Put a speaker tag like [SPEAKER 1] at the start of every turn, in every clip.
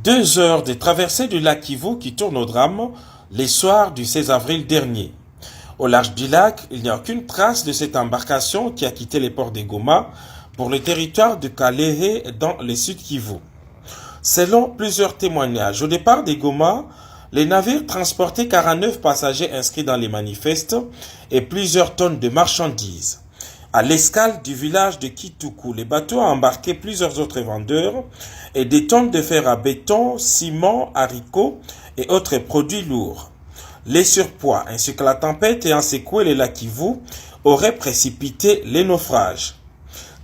[SPEAKER 1] 2 heures de traversée du lac Kivu qui tourne au drame les soirs du 16 avril dernier. Au large du lac, il n'y a aucune trace de cette embarcation qui a quitté les ports de Goma pour le territoire de Kalehe dans le sud Kivu. Selon plusieurs témoignages, au départ de Goma, les navires transportaient 49 passagers inscrits dans les manifestes et plusieurs tonnes de marchandises. À l'escale du village de Kituku, les bateaux ont embarqué plusieurs autres vendeurs et des tonnes de fer à béton, ciment, haricots et autres produits lourds. Les surpoids ainsi que la tempête ayant secoué les lacs Kivu auraient précipité les naufrages.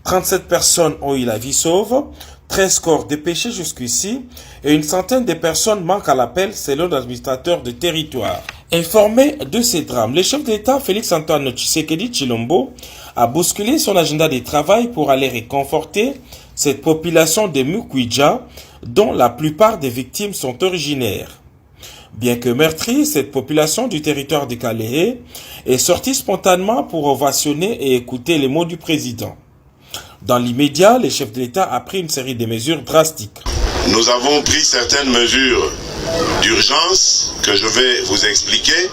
[SPEAKER 1] 37 personnes ont eu la vie sauve, 13 corps dépêchés jusqu'ici et une centaine de personnes manquent à l'appel selon l'administrateur de territoire. Informé de ces drames, le chef d'État Félix-Antoine Tshisekedi Tshilombo a bousculé son agenda de travail pour aller réconforter cette population de Mukwija dont la plupart des victimes sont originaires. Bien que meurtrie, cette population du territoire de Kalehe est sortie spontanément pour ovationner et écouter les mots du président. Dans l'immédiat, le chef de l'État a pris une série de mesures drastiques.
[SPEAKER 2] Nous avons pris certaines mesures d'urgence que je vais vous expliquer.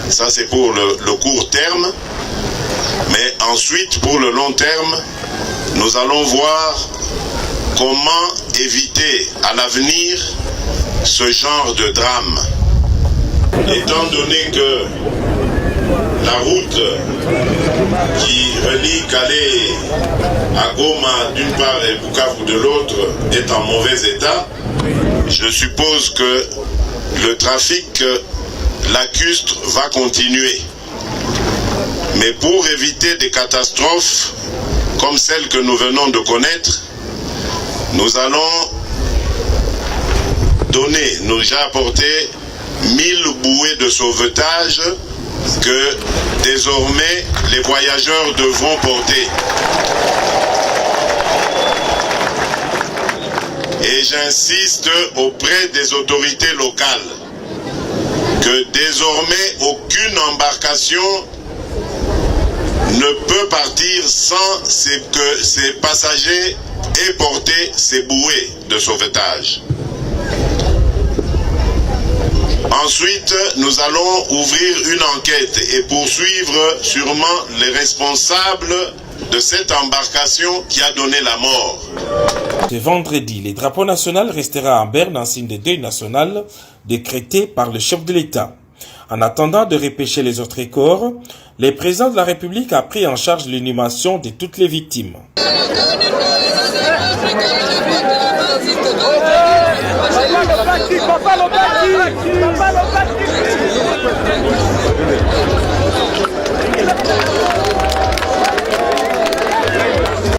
[SPEAKER 2] Ça, c'est pour le court terme. Mais ensuite, pour le long terme, nous allons voir comment éviter à l'avenir ce genre de drame. Étant donné que la route qui relie Calais à Goma d'une part et Bukavu de l'autre est en mauvais état, je suppose que le trafic lacustre va continuer. Mais pour éviter des catastrophes comme celles que nous venons de connaître, nous allons nous j'ai apporté 1000 bouées de sauvetage que désormais les voyageurs devront porter. Et j'insiste auprès des autorités locales que désormais aucune embarcation ne peut partir sans que ces passagers aient porté ces bouées de sauvetage. Ensuite, nous allons ouvrir une enquête et poursuivre sûrement les responsables de cette embarcation qui a donné la mort.
[SPEAKER 1] Ce vendredi, le drapeau national restera en berne en signe de deuil national décrété par le chef de l'État. En attendant de repêcher les autres corps, le président de la République a pris en charge l'inhumation de toutes les victimes.
[SPEAKER 3] Papa,